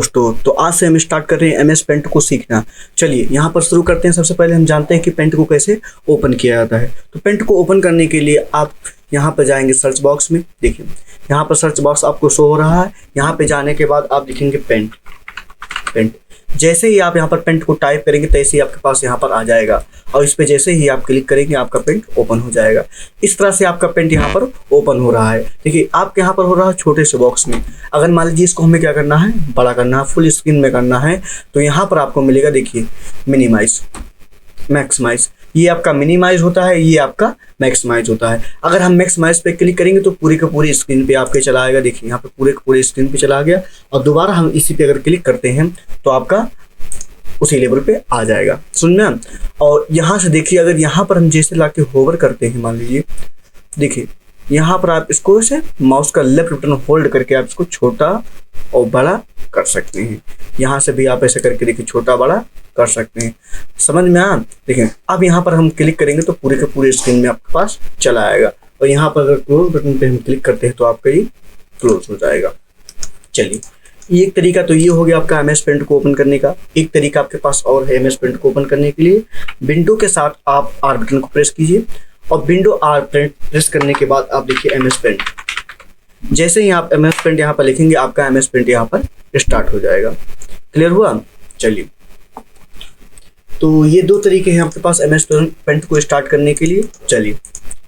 दोस्तों, तो आज से हम स्टार्ट कर रहे हैं एमएस पेंट को सीखना। चलिए यहाँ पर शुरू करते हैं। सबसे पहले हम जानते हैं कि पेंट को कैसे ओपन किया जाता है। तो पेंट को ओपन करने के लिए आप यहाँ पर जाएंगे सर्च बॉक्स में। देखिए यहाँ पर सर्च बॉक्स आपको शो हो रहा है। यहाँ पे जाने के बाद आप लिखेंगे पेंट। जैसे ही आप यहाँ पर पेंट को टाइप करेंगे तैसे ही आपके पास यहाँ पर आ जाएगा, और इस पे जैसे ही आप क्लिक करेंगे आपका पेंट ओपन हो जाएगा। इस तरह से आपका पेंट यहाँ पर ओपन हो रहा है। देखिए आपके यहाँ पर हो रहा है छोटे से बॉक्स में। अगर मान लीजिए इसको हमें क्या करना है, बड़ा करना है, फुल स्क्रीन में करना है, तो यहाँ पर आपको मिलेगा, देखिए मिनिमाइज, मैक्सिमाइज। ये आपका मिनिमाइज होता है, ये आपका मैक्सिमाइज होता है। अगर हम मैक्सिमाइज पे क्लिक करेंगे तो पूरी का पूरी स्क्रीन पे आपके चला आएगा। देखिए यहाँ पे पूरे का पूरे स्क्रीन पे चला गया, और दोबारा हम इसी पे अगर क्लिक करते हैं तो आपका उसी लेवल पे आ जाएगा। सुनना। और यहाँ से देखिए, अगर यहाँ पर हम जैसे लाके होवर करते हैं, मान लीजिए, देखिए यहाँ पर आप इसको ऐसे माउस का लेफ्ट बटन होल्ड करके आप इसको छोटा और बड़ा कर सकते हैं। यहाँ से भी आप ऐसे करके देखिए छोटा बड़ा कर सकते हैं। समझ में आ? देखिए अब यहाँ पर हम क्लिक करेंगे तो पूरे के पूरे स्क्रीन में आपके पास चला आएगा, और यहाँ पर अगर क्लोज बटन पे हम क्लिक करते हैं तो आपका ये क्लोज हो जाएगा। चलिए एक तरीका तो ये हो गया आपका एमएस पेंट को ओपन करने का। एक तरीका आपके पास और है एमएस पेंट को ओपन करने के लिए। विंडो के साथ आप आर बटन को प्रेस कीजिए, और विंडो आर प्रेस करने के बाद आप देखिए एमएस पेंट। जैसे ही आप एमएस पेंट यहाँ पर लिखेंगे आपका एमएस पेंट यहाँ पर स्टार्ट हो जाएगा। क्लियर हुआ? चलिए तो ये दो तरीके हैं आपके पास एमएस पेंट को स्टार्ट करने के लिए। चलिए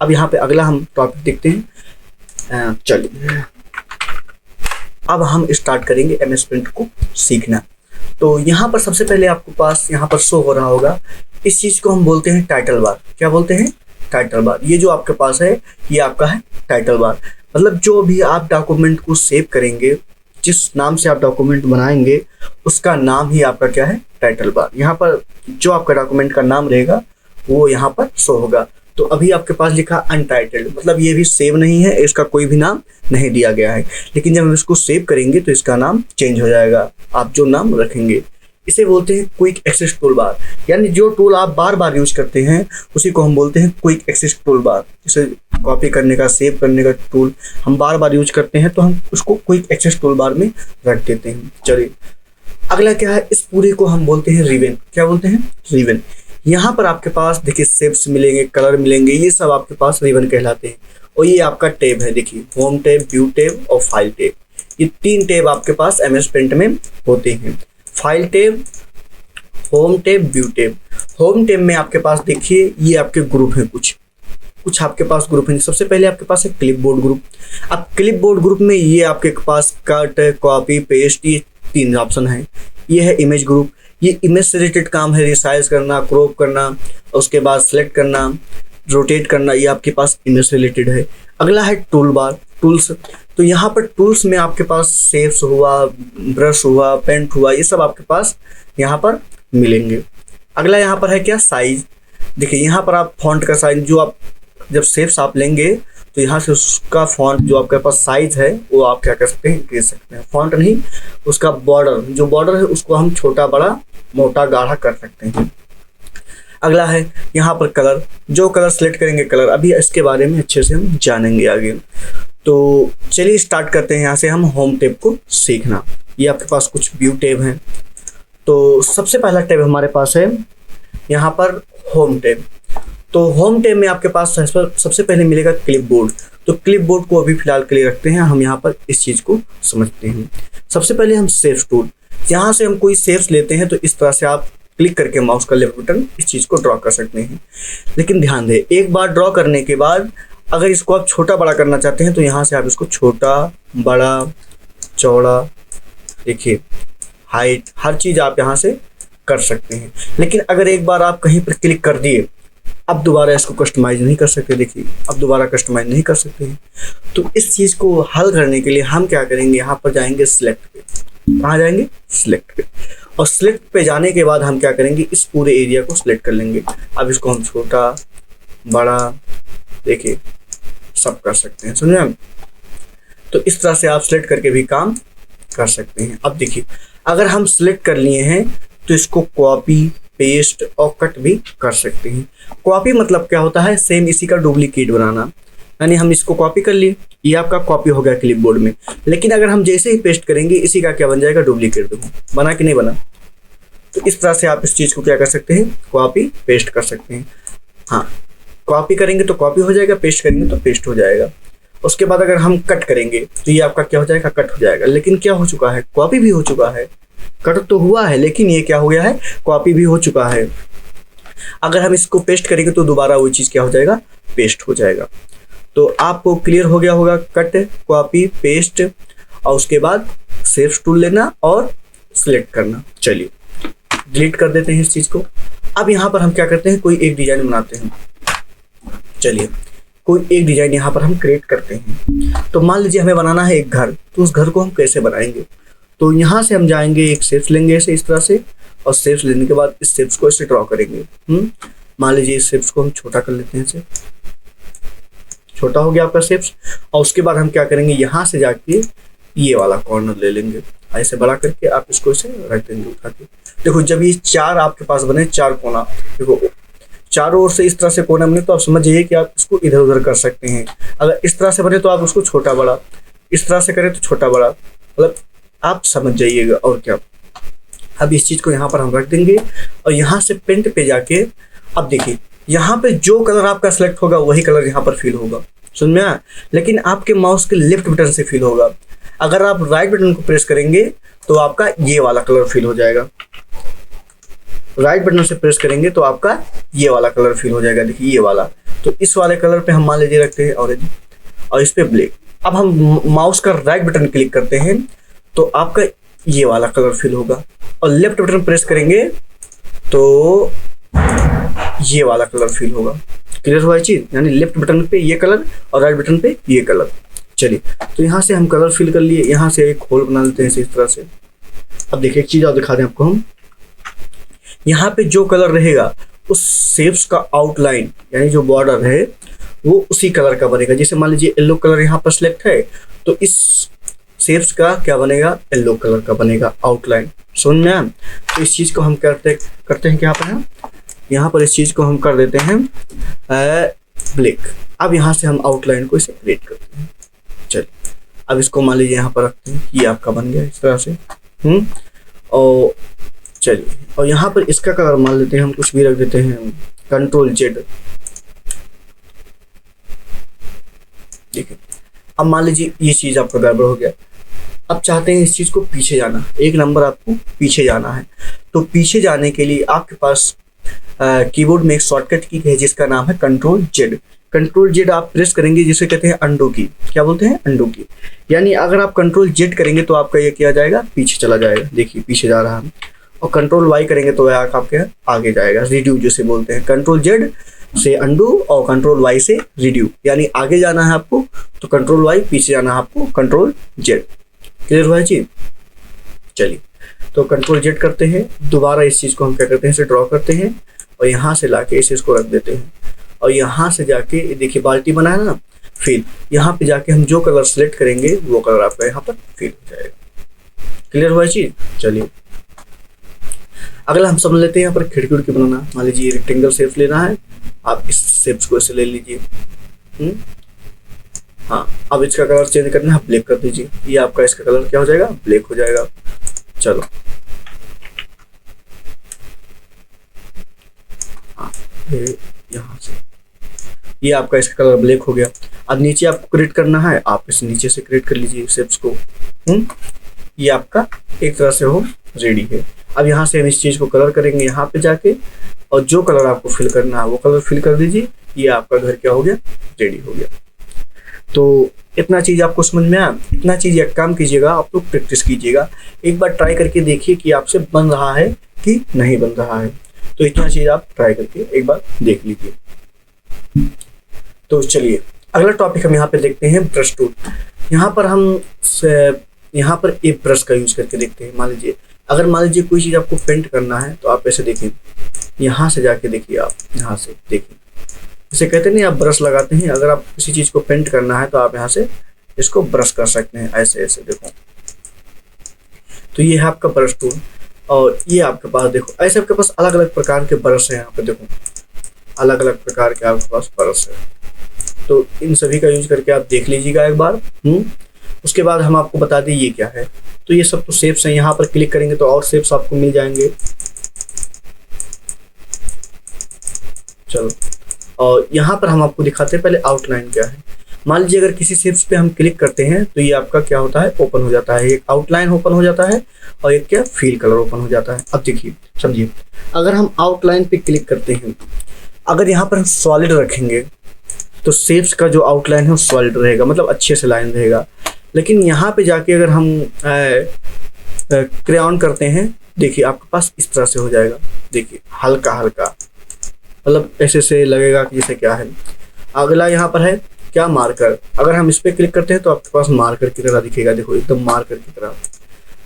अब यहाँ पे अगला हम टॉपिक देखते हैं। चलिए अब हम स्टार्ट करेंगे एमएस पेंट को सीखना। तो यहाँ पर सबसे पहले आपके पास यहाँ पर शो हो रहा होगा, इस चीज़ को हम बोलते हैं टाइटल बार। क्या बोलते हैं? Title bar. ये जो आपके पास है ये आपका है टाइटल बार। मतलब जो भी आप डॉक्यूमेंट को सेव करेंगे, जिस नाम से आप डॉक्यूमेंट बनाएंगे, उसका नाम ही आपका क्या है, टाइटल बार। यहाँ पर जो आपका डॉक्यूमेंट का नाम रहेगा वो यहाँ पर शो होगा। तो अभी आपके पास लिखा अनटाइटल्ड, मतलब ये भी सेव नहीं है, इसका कोई भी नाम नहीं दिया गया है। लेकिन जब हम इसको सेव करेंगे तो इसका नाम चेंज हो जाएगा, आप जो नाम रखेंगे। इसे बोलते हैं क्विक एक्सेस टूल बार, यानी जो टूल आप बार बार यूज करते हैं उसी को हम बोलते हैं क्विक एक्सेस टूल बार। जैसे कॉपी करने का, सेव करने का टूल हम बार बार यूज करते हैं तो हम उसको क्विक एक्सेस टूल बार में रख देते हैं। चलिए अगला क्या है, इस पूरे को हम बोलते हैं रिबन। क्या बोलते हैं? रिबन। यहाँ पर आपके पास देखिए शेप्स मिलेंगे, कलर मिलेंगे, ये सब आपके पास रिबन कहलाते हैं। और ये आपका टैब है, देखिए होम टैब, व्यू टैब और फाइल टैब। ये तीन टैब आपके पास एमएस पेंट में होते हैं। File tab, home tab, view tab. Home tab में आपके पास देखिए ये आपके ग्रुप हैं, कुछ आपके पास ग्रुप हैं। सबसे पहले आपके पास है क्लिपबोर्ड ग्रुप। अब क्लिपबोर्ड ग्रुप में ये आपके पास कट, कॉपी, पेस्ट, ये तीन ऑप्शन है। ये है इमेज ग्रुप, ये इमेज से रिलेटेड काम है, रिसाइज करना, क्रॉप करना, उसके बाद सेलेक्ट करना, रोटेट करना, ये आपके पास इमेज से रिलेटेड है। अगला है टूल बार, टूल्स। तो यहाँ पर टूल्स में आपके पास शेप्स हुआ, ब्रश हुआ, पेंट हुआ, ये सब आपके पास यहाँ पर मिलेंगे। अगला यहाँ पर है क्या, साइज। देखिए यहाँ पर आप फॉन्ट का साइज, जो आप जब शेप्स आप लेंगे तो यहाँ से उसका फॉन्ट जो आपके पास साइज है वो आप क्या कर सकते हैं, इंक्रीज सकते हैं। फॉन्ट नहीं, उसका बॉर्डर, जो बॉर्डर है उसको हम छोटा, बड़ा, मोटा, गाढ़ा कर सकते हैं। अगला है यहाँ पर कलर, जो कलर सेलेक्ट करेंगे कलर। अभी इसके बारे में अच्छे से हम जानेंगे आगे। तो चलिए स्टार्ट करते हैं यहाँ से हम होम टैब को सीखना। ये आपके पास कुछ व्यू टैब हैं। तो सबसे पहला टैब हमारे पास है यहाँ पर होम टैब। तो होम टैब में आपके पास सबसे पहले मिलेगा क्लिपबोर्ड। तो क्लिपबोर्ड को अभी फिलहाल के लिए रखते हैं, हम यहाँ पर इस चीज़ को समझते हैं। सबसे पहले हम शेप्स टूल, यहाँ से हम कोई शेप्स लेते हैं तो इस तरह से आप क्लिक करके माउस का लेफ्ट बटन इस चीज़ को ड्रॉ कर सकते हैं। लेकिन ध्यान दें, एक बार ड्रॉ करने के बाद अगर इसको आप छोटा बड़ा करना चाहते हैं तो यहाँ से आप इसको छोटा, बड़ा, चौड़ा, देखिए हाइट, हर चीज़ आप यहाँ से कर सकते हैं। लेकिन अगर एक बार आप कहीं पर क्लिक कर दिए, अब दोबारा इसको कस्टमाइज नहीं कर सकते। देखिए अब दोबारा कस्टमाइज नहीं कर सकते हैं। तो इस चीज़ को हल करने के लिए हम क्या करेंगे, यहाँ पर जाएंगे सिलेक्ट पे। कहाँ जाएंगे? सिलेक्ट पे। और सिलेक्ट पे जाने के बाद हम क्या करेंगे, इस पूरे एरिया को सिलेक्ट कर लेंगे। अब इसको हम छोटा, बड़ा, देखिए सब कर सकते हैं। समझे? तो इस तरह से आप सिलेक्ट करके भी काम कर सकते हैं। अब देखिए अगर हम सिलेक्ट कर लिए हैं तो इसको कॉपी, पेस्ट और कट भी कर सकते हैं। कॉपी मतलब क्या होता है, सेम इसी का डुप्लीकेट बनाना। यानी हम इसको कॉपी कर लिए, ये आपका कॉपी हो गया क्लिपबोर्ड में। लेकिन अगर हम जैसे ही पेस्ट करेंगे इसी का क्या बन जाएगा, डुप्लीकेट। देखो बना कि नहीं बना। तो इस तरह से आप इस चीज़ को क्या कर सकते हैं, कॉपी पेस्ट कर सकते हैं। हाँ, कॉपी करेंगे तो कॉपी हो जाएगा, पेस्ट करेंगे तो पेस्ट हो जाएगा। उसके बाद अगर हम कट करेंगे तो ये आपका क्या हो जाएगा, कट हो जाएगा। लेकिन क्या हो चुका है, कॉपी भी हो चुका है। कट तो हुआ है लेकिन ये क्या हो गया है, कॉपी भी हो चुका है। अगर हम इसको पेस्ट करेंगे तो दोबारा वही चीज़ क्या हो जाएगा, पेस्ट हो जाएगा। तो आपको क्लियर हो गया होगा, कट, कॉपी, पेस्ट, और उसके बाद सेव टूल लेना और सिलेक्ट करना। चलिए डिलीट कर देते हैं इस चीज़ को। अब यहाँ पर हम क्या करते हैं, कोई एक डिजाइन बनाते हैं। चलिए कोई एक डिजाइन यहाँ पर हम क्रिएट करते हैं। तो मान लीजिए हमें बनाना है एक घर, तो उस घर को हम कैसे बनाएंगे। तो यहाँ से हम जाएंगे, एक शेप्स लेंगे ऐसे इस तरह से, और शेप्स लेने के बाद इस शेप्स को ऐसे ड्रॉ करेंगे। मान लीजिए इस शेप्स को हम छोटा कर लेते हैं, ऐसे छोटा हो गया आपका शेप्स। और उसके बाद हम क्या करेंगे, यहाँ से जाके ये वाला कॉर्नर ले लेंगे, ऐसे बड़ा करके आप इसको ऐसे रख देंगे उठा के। देखो जब ये चार आपके पास बने, चार कोना, देखो चारों ओर से इस तरह से कोना बने, तो आप समझ जाइए कि आप इसको इधर उधर कर सकते हैं। अगर इस तरह से बने तो आप उसको छोटा बड़ा, इस तरह से करें तो छोटा बड़ा, मतलब आप समझ जाइएगा। और क्या, अब इस चीज़ को यहाँ पर हम रख देंगे और यहाँ से पेंट पे जाके अब देखिए यहाँ पे जो कलर आपका सेलेक्ट होगा वही कलर यहाँ पर फिल होगा, समझ में आया। लेकिन आपके माउस के लेफ्ट बटन से फिल होगा। अगर आप राइट बटन को प्रेस करेंगे तो आपका ये वाला कलर फिल हो जाएगा। राइट बटन से प्रेस करेंगे तो आपका ये वाला कलर फिल हो जाएगा, देखिए ये वाला। तो इस वाले कलर पे हम मान लीजिए रखते हैं ऑरेंज और इस पे ब्लैक। अब हम माउस का राइट बटन क्लिक करते हैं तो आपका ये वाला कलर फिल होगा, और लेफ्ट बटन प्रेस करेंगे तो ये वाला कलर फिल होगा। क्लियर हुआ चीज, यानी लेफ्ट बटन पे ये कलर और राइट बटन पे ये कलर। चलिए तो यहाँ से हम कलर फिल कर लिए, यहाँ से एक होल बना लेते हैं इस तरह से। अब देखिए एक चीज और दिखा दें आपको हम, यहाँ पे जो कलर रहेगा उस शेप्स का आउटलाइन यानी जो बॉर्डर है वो उसी कलर का बनेगा। जैसे मान लीजिए येलो कलर यहाँ पर सिलेक्ट है तो इस शेप्स का क्या बनेगा, येलो कलर का बनेगा आउटलाइन, समझ में आया। तो इस चीज को हम करते हैं क्या पर हम यहाँ पर इस चीज को हम कर देते हैं ब्लैक। अब यहाँ से हम आउटलाइन को इसे क्रिएट करते हैं। चलिए अब इसको मान लीजिए यहाँ पर रखते हैं, ये आपका बन गया इस तरह से। और चलिए और यहाँ पर इसका कलर मान लेते हैं हम, कुछ भी रख देते हैं, Ctrl+Z। देखिए अब मान लीजिए ये चीज आपका गड़बड़ हो गया। अब चाहते हैं इस चीज को पीछे जाना, एक नंबर आपको पीछे जाना है। तो पीछे जाने के लिए आपके पास कीबोर्ड में एक शॉर्टकट की है जिसका नाम है Ctrl+Z। Ctrl+Z आप प्रेस करेंगे जिसे कहते हैं अंडू की। क्या बोलते हैं, अंडू की। यानी अगर आप Ctrl+Z करेंगे तो आपका ये क्या जाएगा, पीछे चला जाएगा। देखिए पीछे जा रहा है। और Ctrl+Y करेंगे तो आपके आगे जाएगा, रिड्यू जिसे बोलते हैं। Ctrl+Z से अंडू और Ctrl+Y से रिड्यू, यानी आगे जाना है आपको तो Ctrl+Y, पीछे जाना है आपको Ctrl+Z। क्लियर हुआ है चीज। चलिए तो Ctrl+Z करते हैं, दोबारा इस चीज को हम क्या करते हैं, इसे ड्रॉ करते हैं और यहाँ से लाके इसे इसको रख देते हैं। और यहाँ से जाके देखिए बाल्टी बनाया ना, फिर यहाँ पे जाके हम जो कलर सेलेक्ट करेंगे वो कलर आपका यहाँ पर फिल हो जाएगा। क्लियर हुआ चीज। चलिए अगला हम समझ लेते हैं यहाँ पर खिड़की उड़की बनाना। मान लीजिए रेक्टेंगल शेप लेना है, आप इस शेप्स को ऐसे ले लीजिए। हाँ अब इसका कलर चेंज करना है, ब्लैक कर दीजिए। ये आपका इसका कलर क्या हो जाएगा, ब्लैक हो जाएगा। चलो हाँ यहाँ से ये आपका इसका कलर ब्लैक हो गया। अब नीचे आपको क्रिएट करना है, आप इस नीचे से क्रिएट कर लीजिए शेप्स को। ये आपका एक तरह से हो रेडी है। अब यहाँ से हम इस चीज को कलर करेंगे यहाँ पे जाके, और जो कलर आपको फिल करना है वो कलर फिल कर दीजिए। ये आपका घर क्या हो गया, रेडी हो गया। तो इतना चीज आपको समझ में आया। इतना चीज एक काम कीजिएगा, आप लोग प्रैक्टिस कीजिएगा, एक बार ट्राई करके देखिए कि आपसे बन रहा है कि नहीं बन रहा है। तो इतना चीज आप ट्राई करके एक बार देख लीजिए। तो चलिए अगला टॉपिक हम यहाँ पे देखते हैं ब्रश टूल। यहाँ पर हम यहाँ पर एक ब्रश का यूज करके देखते हैं। मान लीजिए अगर मान लीजिए कोई चीज आपको पेंट करना है तो आप ऐसे देखें, यहाँ से जाके देखिए, आप यहाँ से देखिए, इसे कहते नहीं, आप ब्रश लगाते हैं। अगर आप किसी चीज को पेंट करना है तो आप यहाँ से इसको ब्रश कर सकते हैं, ऐसे ऐसे देखो। तो ये है आपका ब्रश टूल। और ये आपके पास देखो ऐसे आपके पास अलग अलग प्रकार के ब्रश है। यहाँ पे देखो अलग अलग प्रकार के आपके पास ब्रश है। तो इन सभी का यूज करके आप देख लीजिएगा एक बार। उसके बाद हम आपको बता दें ये क्या है। तो ये सब तो शेप्स हैं, यहाँ पर क्लिक करेंगे तो और शेप्स आपको मिल जाएंगे। चलो, और यहाँ पर हम आपको दिखाते हैं पहले आउटलाइन क्या है। मान लीजिए अगर किसी शेप्स पे हम क्लिक करते हैं तो ये आपका क्या होता है, ओपन हो जाता है। एक आउटलाइन ओपन हो जाता है और एक क्या, फील कलर ओपन हो जाता है। अब देखिए समझिए, अगर हम आउटलाइन पे क्लिक करते हैं, अगर यहाँ पर हम सॉलिड रखेंगे तो शेप्स का जो आउटलाइन है वो सॉलिड रहेगा, मतलब अच्छे से लाइन रहेगा। लेकिन यहाँ पे जाके अगर हम क्रेयॉन करते हैं, देखिए आपके पास इस तरह से हो जाएगा। देखिए हल्का हल्का, मतलब ऐसे से लगेगा कि जैसे क्या है। अगला यहाँ पर है क्या, मार्कर। अगर हम इस पर क्लिक करते हैं तो आपके पास मार्कर की तरह दिखेगा, देखो एकदम मार्कर की तरह।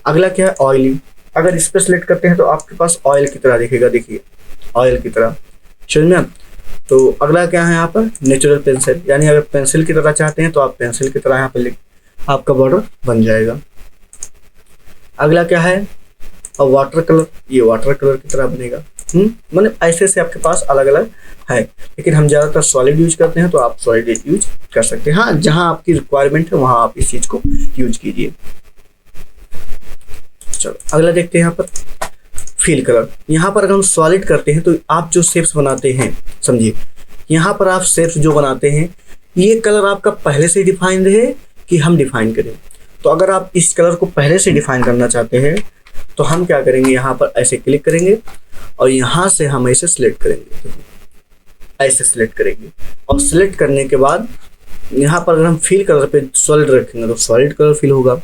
अगला क्या है, ऑयली। अगर इस पर सिलेक्ट करते हैं तो आपके पास ऑयल की तरह दिखेगा, देखिए ऑयल की तरह, समझ में। तो अगला क्या है यहाँ पर, नेचुरल पेंसिल, यानी अगर पेंसिल की तरह चाहते हैं तो आप पेंसिल की तरह यहाँ पर आपका बॉर्डर बन जाएगा। अगला क्या है, और वाटर कलर, ये वाटर कलर की तरह बनेगा। मतलब ऐसे से आपके पास अलग अलग है, लेकिन हम ज़्यादातर सॉलिड यूज करते हैं तो आप सॉलिड यूज कर सकते हैं। हाँ, जहाँ आपकी रिक्वायरमेंट है वहाँ आप इस चीज़ को यूज कीजिए। चलो अगला देखते हैं यहाँ पर फील कलर। यहाँ पर अगर हम सॉलिड करते हैं तो आप जो शेप्स बनाते हैं, समझिए यहाँ पर आप शेप्स जो बनाते हैं, ये कलर आपका पहले से डिफाइन रहे कि हम डिफाइन करें। तो अगर आप इस कलर को पहले से डिफाइन करना चाहते हैं तो हम क्या करेंगे, यहाँ पर ऐसे क्लिक करेंगे और यहाँ से हम ऐसे सिलेक्ट करेंगे, ऐसे सिलेक्ट करेंगे। और सिलेक्ट करने के बाद यहाँ पर अगर हम फील कलर पे सॉलिड रखेंगे तो सॉलिड कलर फील होगा,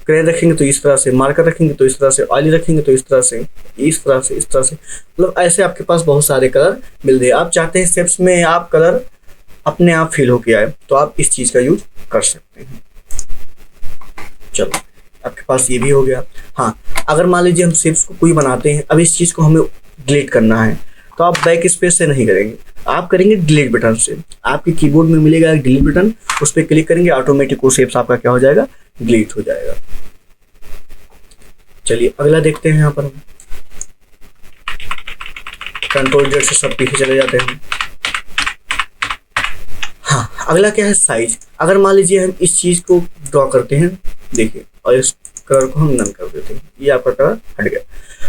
क्रेन रखेंगे तो इस तरह से, मार्कर रखेंगे तो इस तरह से, ऑयली रखेंगे तो इस तरह से, इस तरह से, इस तरह से, मतलब ऐसे आपके पास बहुत सारे कलर मिल रहे हैं। आप चाहते हैं शेप्स में आप कलर अपने आप फील होके आए तो आप इस चीज़ का यूज कर सकते हैं। चलो आपके पास ये भी हो गया। हाँ, अगर मान लीजिए हम शेप्स को कोई बनाते हैं, अब इस चीज़ को हमें डिलीट करना है तो आप बैक स्पेस से नहीं करेंगे, आप करेंगे डिलीट बटन से। आपके कीबोर्ड में मिलेगा एक डिलीट बटन, उस पर क्लिक करेंगे, ऑटोमेटिक वो शेप्स आपका क्या हो जाएगा, डिलीट हो जाएगा। चलिए अगला देखते हैं। यहाँ पर हम कंट्रोल जेड से सब पीछे चले जाते हैं। हाँ, अगला क्या है, साइज। अगर मान लीजिए हम इस चीज़ को ड्रॉ करते हैं, देखिए, और इस कलर को हम नन कर देते हैं, ये आपका कलर हट गया।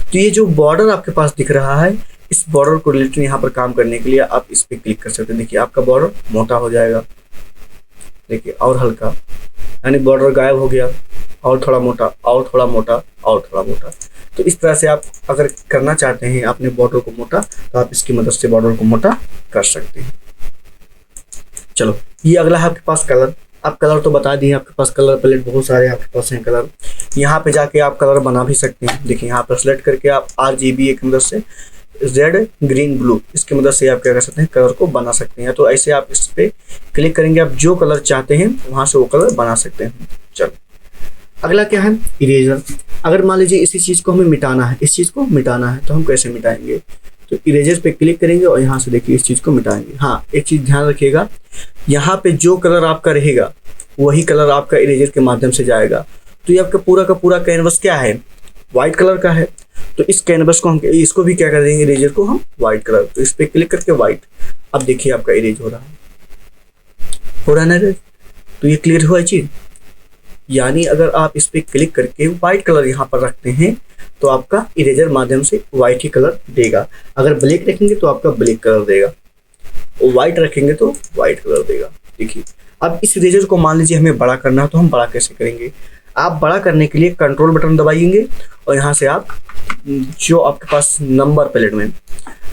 तो ये जो बॉर्डर आपके पास दिख रहा है, इस बॉर्डर को रिलेटेड यहाँ पर काम करने के लिए आप इस पर क्लिक कर सकते हैं। देखिए आपका बॉर्डर मोटा हो जाएगा, देखिए, और हल्का, यानी बॉर्डर गायब हो गया, और थोड़ा मोटा, और थोड़ा मोटा, और थोड़ा मोटा। तो इस तरह से आप अगर करना चाहते हैं अपने बॉर्डर को मोटा तो आप इसकी मदद से बॉर्डर को मोटा कर सकते हैं। चलो, ये अगला है आपके पास कलर। आप कलर तो बता दिए, आपके पास कलर पैलेट बहुत सारे आपके पास हैं कलर। यहाँ पे जाके आप कलर बना भी सकते हैं। देखिए यहाँ पर सेलेक्ट करके आप RGB की मदद से, रेड ग्रीन ब्लू, इसकी मदद से आप क्या कर सकते हैं, कलर को बना सकते हैं। तो ऐसे आप इस पर क्लिक करेंगे, आप जो कलर चाहते हैं वहाँ से वो कलर बना सकते हैं। चलो अगला क्या है, इरेजर। अगर मान लीजिए इसी चीज़ को हमें मिटाना है, इस चीज़ को मिटाना है, तो हम कैसे मिटाएंगे, तो इरेजर पे क्लिक करेंगे और यहाँ से देखिए इस चीज़ को मिटाएंगे। हाँ, एक चीज़ ध्यान रखिएगा, यहाँ पे जो कलर आपका रहेगा वही कलर आपका इरेजर के माध्यम से जाएगा। तो ये आपका पूरा का पूरा कैनवस क्या है, वाइट कलर का है। तो इस कैनवस को हम, इसको भी क्या कर देंगे, इरेजर को हम वाइट कलर, तो इस पर क्लिक करके वाइट। अब देखिए आपका इरेज हो रहा है, हो रहा है ना। तो ये क्लियर हुआ चीज़। यानी अगर आप इस पर क्लिक करके वाइट कलर यहाँ पर रखते हैं तो आपका इरेजर माध्यम से वाइट ही कलर देगा। अगर ब्लैक रखेंगे तो आपका ब्लैक कलर देगा, वाइट रखेंगे तो वाइट कलर देगा। देखिए अब इस इरेजर को मान लीजिए हमें बड़ा करना है, तो हम बड़ा कैसे करेंगे। आप बड़ा करने के लिए कंट्रोल बटन दबाएंगे और यहाँ से आप जो आपके पास नंबर पैलेट में,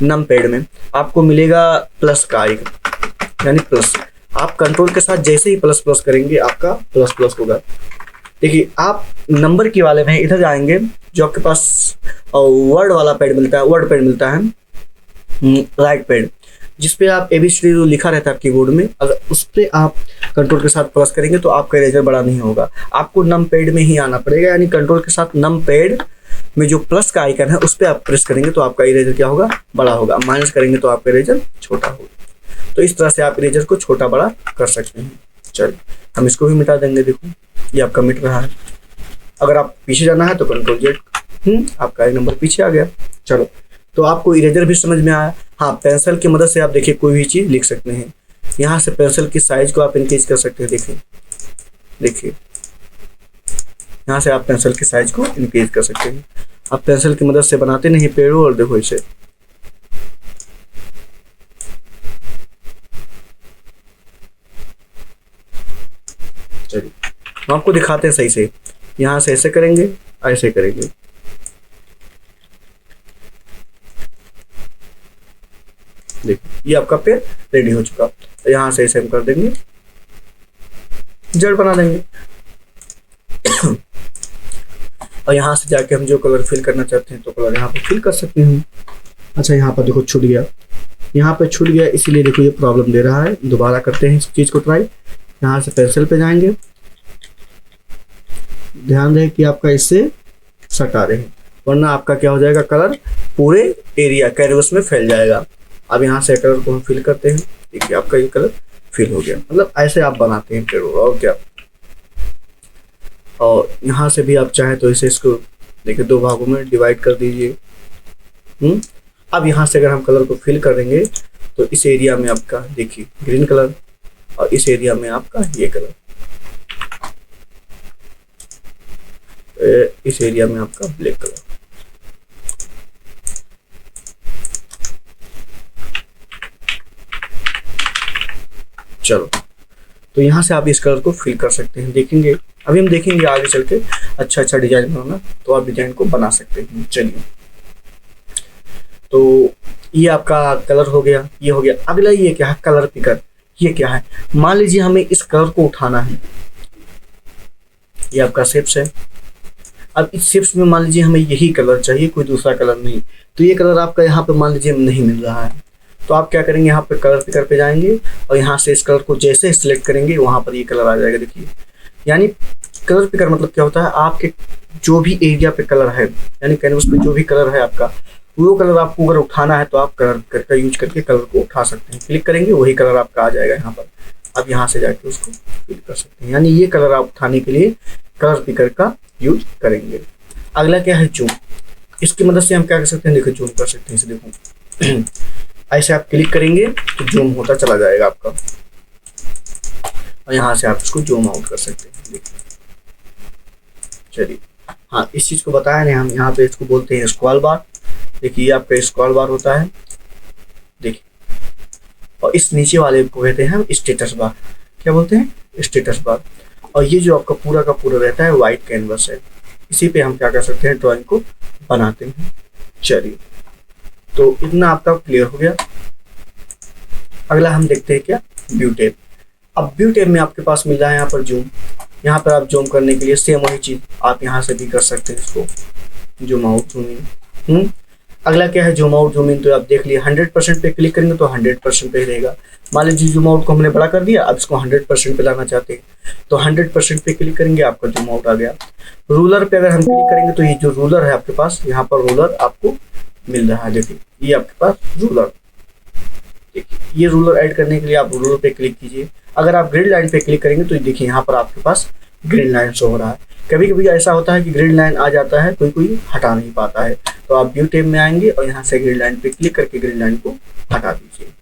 नम पैड में आपको मिलेगा प्लस का आइकन, यानी प्लस। आप कंट्रोल के साथ जैसे ही प्लस प्लस करेंगे आपका प्लस प्लस होगा। देखिए आप नंबर की वाले में इधर जाएंगे, जो आपके पास वर्ड वाला पैड मिलता है, वर्ड पैड मिलता है, राइट पैड, जिस पे आप ABCD जो लिखा रहता है कीबोर्ड में, अगर उस पर आप कंट्रोल के साथ प्रेस करेंगे तो आपका इरेजर बड़ा नहीं होगा। आपको नम पैड में ही आना पड़ेगा, यानी कंट्रोल के साथ नम पैड में जो प्लस का आइकन है उस पर आप प्रेस करेंगे तो आपका इरेजर क्या होगा, बड़ा होगा। माइनस करेंगे तो आपका इरेजर छोटा होगा। तो इस तरह से आप इरेजर को छोटा बड़ा कर सकते हैं। चलिए हम इसको भी मिटा देंगे। देखो ये आपका मिट रहा है। अगर आप पीछे जाना है तो कंट्रोल जेड, आपका एक नंबर पीछे आ गया। चलो, तो आपको इरेजर भी समझ में आया। हाँ, पेंसिल की मदद से आप देखिए कोई भी चीज़ लिख सकते हैं। यहाँ से पेंसिल की साइज को आप इंक्रीज कर सकते हैं। देखिए यहाँ से आप पेंसिल की साइज को इंक्रीज कर सकते हैं। आप पेंसिल की मदद से बनाते नहीं पेड़ों, और देखो इसे चलिए हम आपको दिखाते हैं सही से। यहाँ से ऐसे करेंगे, ऐसे करेंगे, देखिए ये आपका पेड़ रेडी हो चुका। तो यहाँ से ऐसे हम कर देंगे, जड़ बना देंगे। और यहाँ से जाके हम जो कलर फिल करना चाहते हैं तो कलर यहाँ पे फिल कर सकते हैं। अच्छा यहाँ पर देखो छूट गया, यहाँ पे छूट गया, इसीलिए देखो ये प्रॉब्लम दे रहा है। दोबारा करते हैं इस चीज़ को ट्राई। यहाँ से पेंसिल पे जाएंगे, ध्यान रहे कि आपका इससे सटा रहे, वरना आपका क्या हो जाएगा, कलर पूरे एरिया कैनवस में फैल जाएगा। अब यहाँ से कलर को हम फिल करते हैं। देखिए आपका ये कलर फिल हो गया। मतलब ऐसे आप बनाते हैं पेड़ों, और क्या। और यहाँ से भी आप चाहे तो इसे इसको देखिए 2 भागों में डिवाइड कर दीजिए। अब यहाँ से अगर हम कलर को फिल करेंगे तो इस एरिया में आपका देखिए ग्रीन कलर, और इस एरिया में आपका ये कलर, इस एरिया में आपका ब्लैक कलर। चलो तो यहाँ से आप इस कलर को फिल कर सकते हैं। देखेंगे अभी हम देखेंगे आगे चल के अच्छा डिजाइन बनाना, तो आप डिजाइन को बना सकते हैं। चलिए तो ये आपका कलर हो गया, ये हो गया। अगला ये क्या है, कलर पिकर। ये क्या है, मान लीजिए हमें इस कलर को उठाना है। ये आपका शेप्स है। अब इस शेप्स में मान लीजिए हमें यही कलर चाहिए, कोई दूसरा कलर नहीं। तो ये कलर आपका यहाँ पे मान लीजिए नहीं मिल रहा है, तो आप क्या करेंगे, यहाँ पे कलर पिकर पे जाएंगे और यहाँ से इस कलर को जैसे सिलेक्ट करेंगे वहां पर ये कलर आ जाएगा। देखिए यानी कलर पिकर मतलब क्या होता है, आपके जो भी एरिया पे कलर है, यानी कैनवस पे जो भी कलर है आपका, वो कलर आपको अगर उठाना है तो आप कलर पिकर का यूज करके कलर को उठा सकते हैं। क्लिक करेंगे वही कलर आपका आ जाएगा यहाँ पर। अब यहाँ से जाके उसको फिल कर सकते हैं। यानी ये कलर आप उठाने के लिए कलर पिकर का यूज करेंगे। अगला क्या है, जूम। इसकी मदद से हम क्या कर सकते हैं, देखो जूम कर सकते हैं। इसे देखो ऐसे आप क्लिक करेंगे तो जूम होता चला जाएगा आपका, और यहाँ से आप इसको जूम आउट कर सकते हैं। देखिए चलिए, हाँ इस चीज को बताया नहीं हम, यहाँ पे इसको बोलते हैं स्क्रॉल बार। देखिए ये आपका स्क्रॉल बार होता है, देखिए। और इस नीचे वाले को कहते हैं हम स्टेटस बार। क्या बोलते हैं, स्टेटस बार। और ये जो आपका पूरा का पूरा रहता है व्हाइट कैनवस है, इसी पे हम क्या कर सकते हैं, ड्राइंग को बनाते हैं। चलिए तो इतना आपका क्लियर हो गया। अगला हम देखते हैं क्या, व्यू टैब। अब व्यू टैब में आपके पास मिल रहा है यहाँ पर जूम। यहाँ पर आप जूम करने के लिए सेम वही चीज आप यहाँ से भी कर सकते हैं, इसको जूम आउट जूम इन। अगला क्या है, जूम आउट जूम इन। तो आप देख लिए 100% पे क्लिक करेंगे तो 100% पे ही रहेगा। मान लीजिए जूम आउट को हमने बड़ा कर दिया, अब इसको 100% पे लाना चाहते हैं तो 100% पे क्लिक करेंगे, आपका जूम आउट आ गया। रूलर पे अगर हम क्लिक करेंगे तो ये जो रूलर है आपके पास, यहाँ पर रूलर आपको मिल रहा है। देखिए ये आपके पास रूलर, देखिए ये रूलर ऐड करने के लिए आप रूलर पे क्लिक कीजिए। अगर आप ग्रिड लाइन पे क्लिक करेंगे तो देखिए यहाँ पर आपके पास ग्रिड लाइन शो हो रहा है। कभी कभी ऐसा होता है कि ग्रिड लाइन आ जाता है, कोई हटा नहीं पाता है, तो आप व्यू टैब में आएंगे और यहाँ से ग्रिड लाइन पे क्लिक करके ग्रिड लाइन को हटा दीजिए।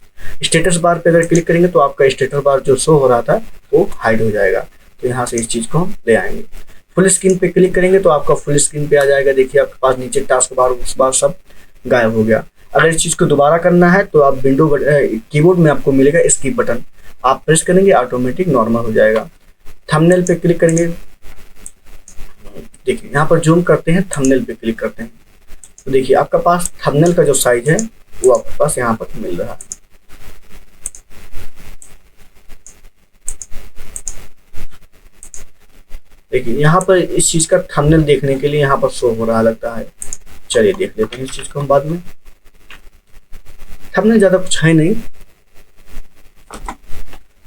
स्टेटस बार पे अगर क्लिक करेंगे तो आपका स्टेटस बार जो शो हो रहा था वो हाइड हो जाएगा। तो यहाँ से इस चीज को हम ले आएंगे। फुल स्क्रीन पे क्लिक करेंगे तो आपका फुल स्क्रीन पे आ जाएगा। देखिए आपके पास नीचे टास्क बार उस बार सब गायब हो गया। अगर इस चीज को दोबारा करना है तो आप विंडो कीबोर्ड में आपको मिलेगा एस्केप बटन, आप प्रेस करेंगे ऑटोमेटिक नॉर्मल हो जाएगा। थंबनेल पे क्लिक करेंगे, देखिए यहाँ पर जूम करते हैं, थंबनेल पे क्लिक करते हैं तो देखिए आपका पास थंबनेल का जो साइज है वो आपके पास यहाँ पर मिल रहा है। देखिए यहाँ पर इस चीज का थंबनेल देखने के लिए यहाँ पर शो हो रहा लगता है। चलिए देख लेते हैं इस चीज को हम बाद में। थंबनेल ज्यादा कुछ है नहीं,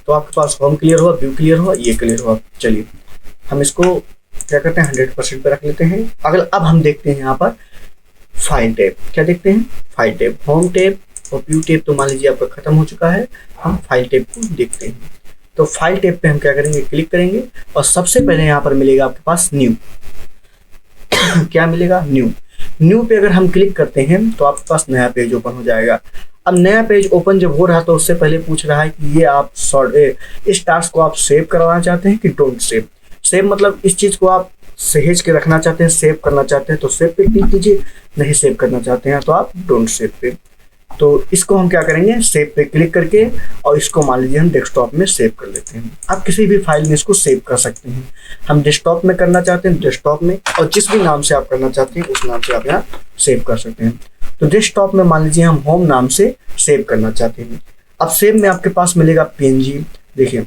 तो आपके पास होम क्लियर हुआ, व्यू क्लियर हुआ, ये क्लियर हुआ। चलिए हम इसको क्या करते हैं, 100% पे रख लेते हैं। अगला अब हम देखते हैं यहाँ पर फाइल टैब। क्या देखते हैं, फाइल टैब। होम टैब और व्यू टैब तो मान लीजिए आपका खत्म हो चुका है, हम फाइल टैब को देखते हैं। तो फाइल टैब पे हम क्या करेंगे, क्लिक करेंगे और सबसे पहले यहाँ पर मिलेगा आपके पास न्यू। क्या मिलेगा, न्यू। न्यू पे अगर हम क्लिक करते हैं तो आपके पास नया पेज ओपन हो जाएगा। अब नया पेज ओपन जब हो रहा है तो उससे पहले पूछ रहा है कि ये आप इस टास्क को आप सेव करवाना चाहते हैं कि डोंट सेव। सेव मतलब इस चीज़ को आप सहेज के रखना चाहते हैं, सेव करना चाहते हैं तो सेव पे क्लिक कीजिए, नहीं सेव करना चाहते हैं तो आप डोंट सेव पे। तो इसको हम क्या करेंगे, सेव पे क्लिक करके और इसको मान लीजिए हम डेस्कटॉप में सेव कर लेते हैं। आप किसी भी फाइल में इसको सेव कर सकते हैं। हम डेस्कटॉप में करना चाहते हैं डेस्कटॉप में, और जिस भी नाम से आप करना चाहते हैं उस नाम से आप यहाँ सेव कर सकते हैं। तो डेस्कटॉप में मान लीजिए हम होम नाम से सेव करना चाहते हैं। अब सेव में आपके पास मिलेगा PNG, देखिए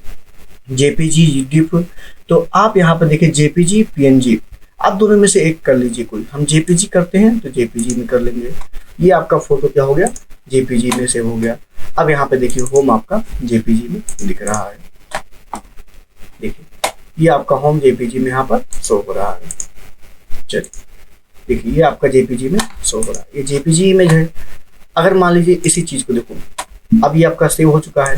JPG, GIF। तो आप यहाँ पर देखिए JPG, PNG, आप दोनों में से एक कर लीजिए कोई। हम JPG करते हैं तो JPG में कर लेंगे। ये आपका फोटो क्या हो गया, JPG में सेव हो गया। अब यहाँ पे देखिए होम आपका JPG में दिख रहा है, देखिए ये आपका होम JPG में यहाँ पर शो हो रहा है। चलिए देखिए ये आपका JPG में शो हो रहा है, ये JPG इमेज है। अगर मान लीजिए इसी चीज को देखो, अब ये आपका सेव हो चुका है।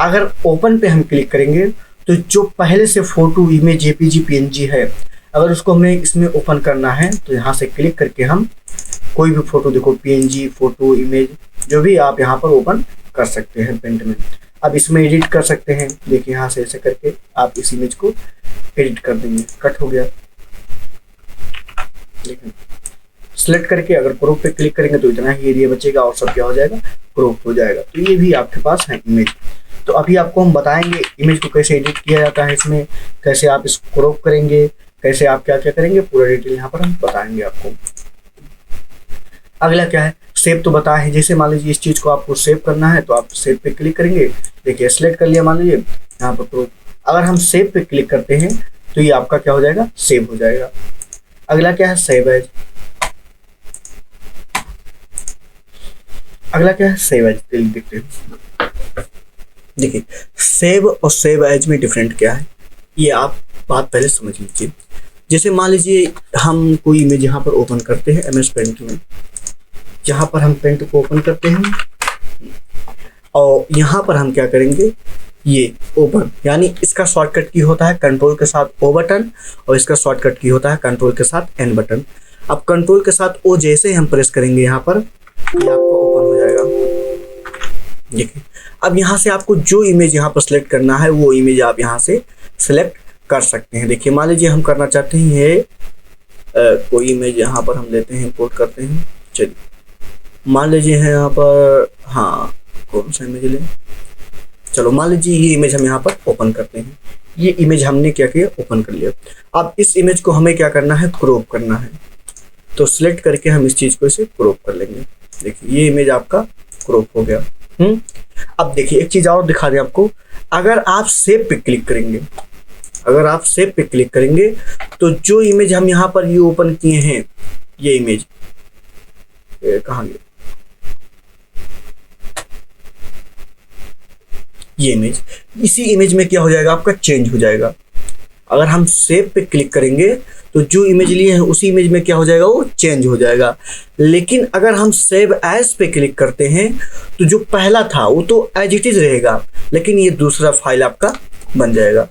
अगर ओपन पे हम क्लिक करेंगे तो जो पहले से फोटो इमेज JPG PNG है, अगर उसको हमें इसमें ओपन करना है तो यहाँ से क्लिक करके हम कोई भी फोटो देखो PNG फोटो इमेज जो भी आप यहाँ पर ओपन कर सकते हैं पेंट में। अब इसमें एडिट कर सकते हैं, देखिए यहाँ से ऐसे करके आप इस इमेज को एडिट कर देंगे। कट हो गया, देखिए सिलेक्ट करके अगर क्रॉप पे क्लिक करेंगे तो इतना ही एरिया बचेगा और सब क्या हो जाएगा, क्रॉप हो जाएगा। तो ये भी आपके पास है इमेज। तो अभी आपको हम बताएंगे इमेज को कैसे एडिट किया जाता है, इसमें कैसे आप इसको क्रॉप करेंगे, कैसे आप क्या क्या करेंगे, पूरा डिटेल यहाँ पर हम बताएंगे आपको। अगला क्या है, सेव तो बताया है। जैसे मान लीजिए इस चीज को आपको सेव करना है तो आप सेव पे क्लिक करेंगे, देखिए सेलेक्ट कर लिया मान लीजिए यहाँ पर क्रॉप। अगर हम सेव पे क्लिक करते हैं तो ये आपका क्या हो जाएगा, सेव हो जाएगा। अगला क्या है, सेव एज। अगला क्या है, सेव एज। देखते हैं, देखिए सेव और सेव एज में डिफरेंट क्या है, ये आप बात पहले समझ लीजिए। जैसे मान लीजिए हम कोई इमेज यहाँ पर ओपन करते हैं MS पेंट में, यहाँ पर हम पेंट को ओपन करते हैं और यहाँ पर हम क्या करेंगे, ये ओपन, यानी इसका शॉर्टकट की होता है कंट्रोल के साथ O बटन और इसका शॉर्टकट की होता है कंट्रोल के साथ N बटन। अब कंट्रोल के साथ O जैसे हम प्रेस करेंगे यहाँ पर, ये आपको ओपन हो जाएगा। देखिए अब यहाँ से आपको जो इमेज यहाँ पर सिलेक्ट करना है वो इमेज आप यहाँ से सिलेक्ट कर सकते हैं। देखिए मान लीजिए हम करना चाहते हैं ये कोई इमेज यहाँ पर हम लेते हैं, इंपोर्ट करते हैं। चलिए मान लीजिए है यहाँ पर, हाँ कौन सा इमेज लें, चलो मान लीजिए ये इमेज हम यहाँ पर ओपन करते हैं। ये इमेज हमने क्या किया, ओपन कर लिया। अब इस इमेज को हमें क्या करना है, क्रॉप करना है। तो सिलेक्ट करके हम इस चीज को इसे क्रॉप कर लेंगे। देखिए ये इमेज आपका क्रॉप हो गया। अब देखिए एक चीज और दिखा दें आपको, अगर आप सेव पे क्लिक करेंगे, अगर आप सेव पे क्लिक करेंगे तो जो इमेज हम यहाँ पर ये ओपन किए हैं, ये इमेज कहाँ गया, ये इमेज, इसी इमेज में क्या हो जाएगा, आपका चेंज हो जाएगा। अगर हम सेव पे क्लिक करेंगे तो जो इमेज लिए हैं उसी इमेज में क्या हो जाएगा, वो चेंज हो जाएगा। लेकिन अगर हम सेव एज पे क्लिक करते हैं तो जो पहला था वो तो एज इट इज रहेगा, लेकिन ये दूसरा फाइल आपका बन जाएगा,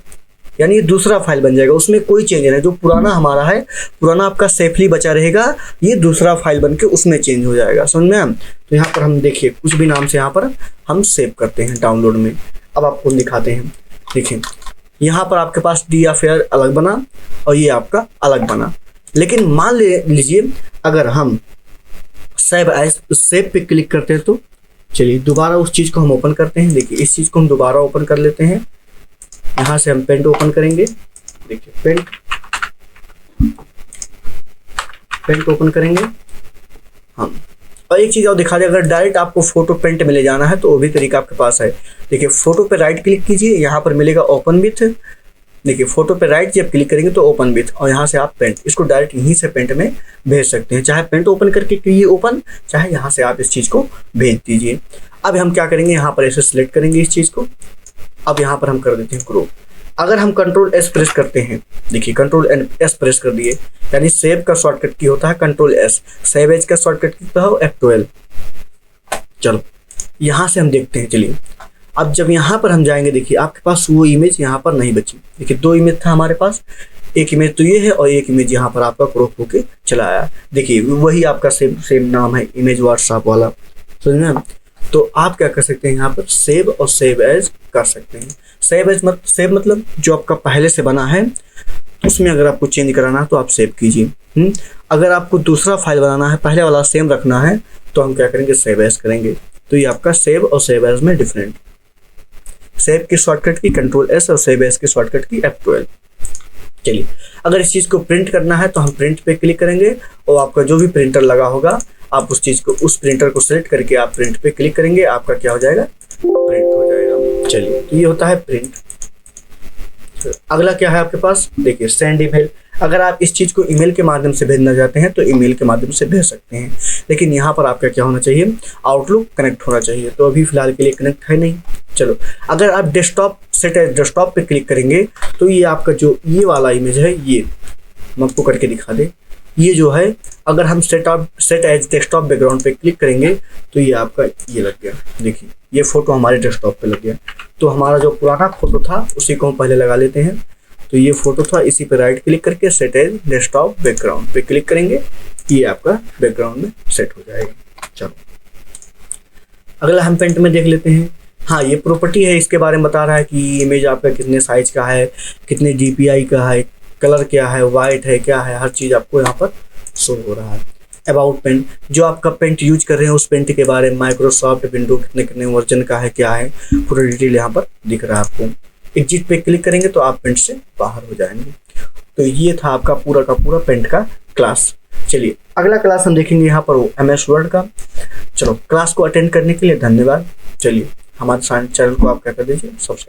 यानी ये दूसरा फाइल बन जाएगा, उसमें कोई चेंज नहीं। जो पुराना हमारा है, पुराना आपका सेफली बचा रहेगा, ये दूसरा फाइल बन के उसमें चेंज हो जाएगा। समझ में? तो यहाँ पर हम देखिए कुछ भी नाम से यहाँ पर हम सेव करते हैं डाउनलोड में। अब आपको दिखाते हैं, देखिए यहाँ पर आपके पास DFair अलग बना और ये आपका अलग बना। लेकिन मान लीजिए अगर हम सेव पे क्लिक करते हैं तो चलिए दोबारा उस चीज़ को हम ओपन करते हैं। देखिए इस चीज़ को हम दोबारा ओपन कर लेते हैं। यहाँ से हम पेंट ओपन करेंगे, देखिए पेंट ओपन करेंगे हम। और एक चीज़ और दिखा दें, अगर डायरेक्ट आपको फोटो पेंट में ले जाना है तो वो भी तरीका आपके पास है। देखिए फोटो पे राइट क्लिक कीजिए, यहाँ पर मिलेगा ओपन विथ। देखिए फोटो पे राइट जब क्लिक करेंगे तो ओपन विथ, और यहाँ से आप पेंट, इसको डायरेक्ट यहीं से पेंट में भेज सकते हैं। चाहे पेंट ओपन करके कीजिए ओपन, चाहे यहाँ से आप इस चीज़ को भेज दीजिए। अब हम क्या करेंगे, यहाँ पर ऐसे सिलेक्ट करेंगे इस चीज़ को। अब यहाँ पर हम कर देते हैं क्रॉप। अगर हम कंट्रोल S प्रेस करते हैं, देखिए कंट्रोल S प्रेस कर दिए, यानी सेव का शॉर्टकट की होता है कंट्रोल S, सेव एज का शॉर्टकट की होता है F12। चलो यहाँ से हम देखते हैं। चलिए अब जब यहाँ पर हम जाएंगे, देखिए आपके पास वो इमेज यहाँ पर नहीं बची। देखिए दो इमेज था हमारे पास, एक इमेज तो ये है और एक इमेज यहाँ पर आपका क्रॉप होके चला आया। देखिए वही आपका सेम नाम है, इमेज व्हाट्सएप वाला। समझ में? तो आप क्या कर सकते हैं यहाँ पर सेव और सेव एज कर सकते हैं। सेव मतलब जो आपका पहले से बना है उसमें अगर आपको चेंज कराना है तो आप सेव कीजिए। अगर आपको दूसरा फाइल बनाना है, पहले वाला सेम रखना है, तो हम क्या करेंगे, सेव एज करेंगे। तो ये आपका सेव और सेव एज में डिफरेंट। सेव की शॉर्टकट की Ctrl+S और सेव एज की शॉर्टकट की F12। चलिए, अगर इस चीज़ को प्रिंट करना है तो हम प्रिंट पे क्लिक करेंगे और आपका जो भी प्रिंटर लगा होगा आप उस चीज़ को, उस प्रिंटर को सेलेक्ट करके आप प्रिंट पे क्लिक करेंगे, आपका क्या हो जाएगा, प्रिंट हो जाएगा। चलिए, तो ये होता है प्रिंट। अगला क्या है आपके पास, देखिए सेंड ईमेल। अगर आप इस चीज़ को ईमेल के माध्यम से भेजना चाहते हैं तो ईमेल के माध्यम से भेज सकते हैं, लेकिन यहाँ पर आपका क्या होना चाहिए, आउटलुक कनेक्ट होना चाहिए। तो अभी फिलहाल के लिए कनेक्ट है नहीं। चलो, अगर आप डेस्कटॉप सेट एज डेस्कटॉप पे क्लिक करेंगे तो ये आपका जो ये वाला इमेज है, ये हम आपको करके दिखा दे, ये जो है अगर हम सेट एज डेस्कटॉप बैकग्राउंड पे क्लिक करेंगे तो ये आपका ये लग गया। देखिए, ये फोटो हमारे डेस्कटॉप पे लग गया। तो हमारा जो पुराना फोटो था उसी को हम पहले लगा लेते हैं। तो ये फोटो था, इसी पे राइट क्लिक करके सेट एज डेस्कटॉप बैकग्राउंड पे क्लिक करेंगे, ये आपका बैकग्राउंड में सेट हो जाएगा। चलो, अगला हम पेंट में देख लेते हैं। हाँ, ये प्रॉपर्टी है, इसके बारे में बता रहा है कि इमेज आपका कितने साइज का है, कितने DPI का है, कलर क्या है, वाइट है, क्या है, हर चीज़ आपको यहाँ पर शो हो रहा है। अबाउट पेंट, जो आपका पेंट यूज कर रहे हैं उस पेंट के बारे में, माइक्रोसॉफ्ट विंडो कितने कितने वर्जन का है, क्या है, पूरा डिटेल यहाँ पर दिख रहा है आपको। एग्जिट पे क्लिक करेंगे तो आप पेंट से बाहर हो जाएंगे। तो ये था आपका पूरा का पूरा पेंट का क्लास। चलिए, अगला क्लास हम देखेंगे यहाँ पर वो MS वर्ड का। चलो, क्लास को अटेंड करने के लिए धन्यवाद। चलिए, हमारे चैनल को आप क्या कर दीजिए, सब्सक्राइब।